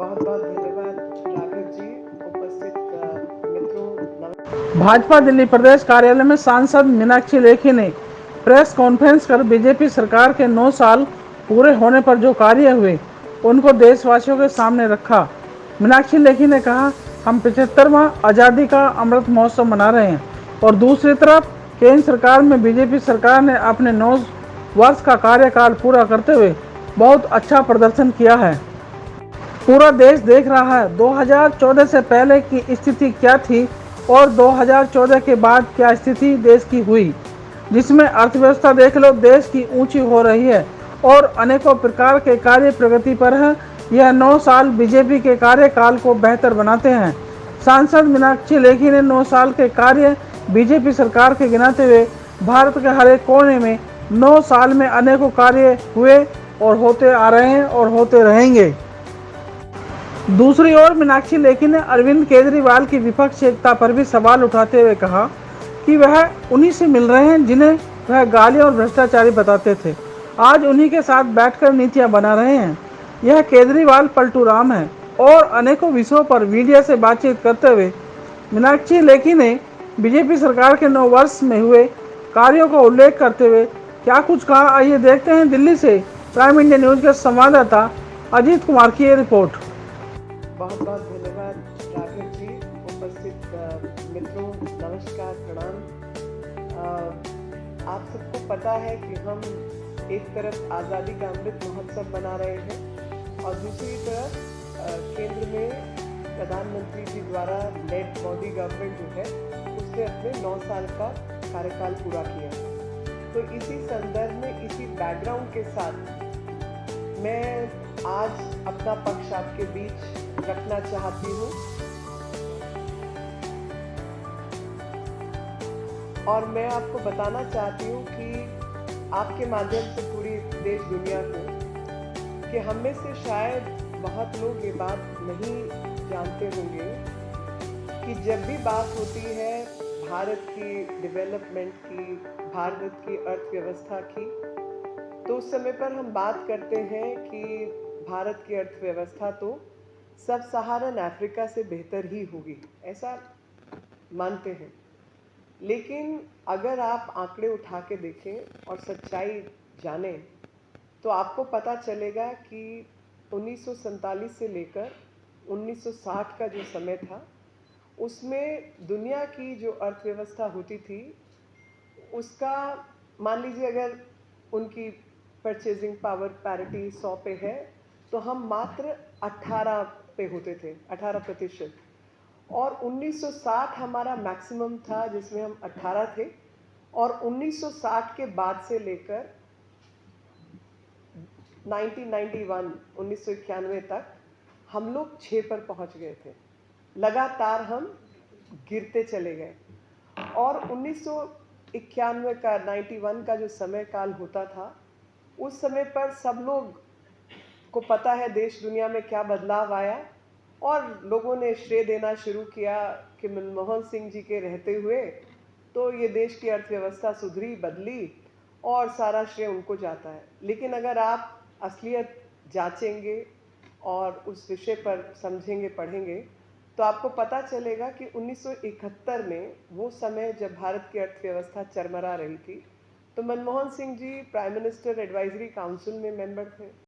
बहुत बहुत धन्यवाद राघव जी। उपस्थित मित्रों, भाजपा दिल्ली प्रदेश कार्यालय में सांसद मीनाक्षी लेखी ने प्रेस कॉन्फ्रेंस कर बीजेपी सरकार के 9 साल पूरे होने पर जो कार्य हुए उनको देशवासियों के सामने रखा। मीनाक्षी लेखी ने कहा, हम 75वां आज़ादी का अमृत महोत्सव मना रहे हैं और दूसरी तरफ केंद्र सरकार में बीजेपी सरकार ने अपने 9 वर्ष का कार्यकाल पूरा करते हुए बहुत अच्छा प्रदर्शन किया है। पूरा देश देख रहा है 2014 से पहले की स्थिति क्या थी और 2014 के बाद क्या स्थिति देश की हुई, जिसमें अर्थव्यवस्था देख लो देश की ऊंची हो रही है और अनेकों प्रकार के कार्य प्रगति पर है। यह 9 साल बीजेपी के कार्यकाल को बेहतर बनाते हैं। सांसद मीनाक्षी लेखी ने 9 साल के कार्य बीजेपी सरकार के गिनाते हुए भारत के हर एक कोने में 9 साल में अनेकों कार्य हुए और होते आ रहे हैं और होते रहेंगे। दूसरी ओर मीनाक्षी लेखी ने अरविंद केजरीवाल की विपक्ष एकता पर भी सवाल उठाते हुए कहा कि वह उन्हीं से मिल रहे हैं जिन्हें वह गाली और भ्रष्टाचारी बताते थे, आज उन्हीं के साथ बैठकर नीतियां बना रहे हैं। यह केजरीवाल पलटू राम है। और अनेकों विषयों पर मीडिया से बातचीत करते हुए मीनाक्षी लेखी ने बीजेपी सरकार के 9 वर्ष में हुए कार्यों का उल्लेख करते हुए क्या कुछ कहा, आइए देखते हैं। दिल्ली से प्राइम इंडिया न्यूज के संवाददाता अजीत कुमार की ये रिपोर्ट। बहुत बहुत धन्यवाद राघव जी। उपस्थित मित्रों, नमस्कार, प्रणाम। आप सबको पता है कि हम एक तरफ आज़ादी का अमृत महोत्सव मना रहे हैं और दूसरी तरफ केंद्र में प्रधानमंत्री जी द्वारा लेड मोदी गवर्नमेंट जो है उसने अपने 9 साल का कार्यकाल पूरा किया। तो इसी संदर्भ में, इसी बैकग्राउंड के साथ मैं आज अपना पक्ष आपके बीच रखना चाहती हूँ और मैं आपको बताना चाहती हूँ कि आपके माध्यम से पूरी देश दुनिया को कि हम में से शायद बहुत लोग ये बात नहीं जानते होंगे कि जब भी बात होती है भारत की डेवलपमेंट की, भारत की अर्थव्यवस्था की, तो उस समय पर हम बात करते हैं कि भारत की अर्थव्यवस्था तो सब सहारन अफ्रीका से बेहतर ही होगी, ऐसा मानते हैं। लेकिन अगर आप आंकड़े उठा के देखें और सच्चाई जानें तो आपको पता चलेगा कि 1947 से लेकर 1960 का जो समय था उसमें दुनिया की जो अर्थव्यवस्था होती थी उसका, मान लीजिए अगर उनकी परचेजिंग पावर पैरिटी 100 पे है तो हम मात्र 18 पे होते थे, 18%। और 1960 हमारा मैक्सिमम था जिसमें हम 18 थे और 1960 के बाद से लेकर 1991 तक हम लोग 6 पर पहुंच गए थे। लगातार हम गिरते चले गए और 1991 का 91 का जो समय काल होता था उस समय पर सब लोग को पता है देश दुनिया में क्या बदलाव आया और लोगों ने श्रेय देना शुरू किया कि मनमोहन सिंह जी के रहते हुए तो ये देश की अर्थव्यवस्था सुधरी, बदली और सारा श्रेय उनको जाता है। लेकिन अगर आप असलियत जांचेंगे और उस विषय पर समझेंगे, पढ़ेंगे तो आपको पता चलेगा कि 1971 में वो समय जब भारत की अर्थव्यवस्था चरमरा रही थी तो Manmohan Singh ji prime minister advisory council में मेंबर थे।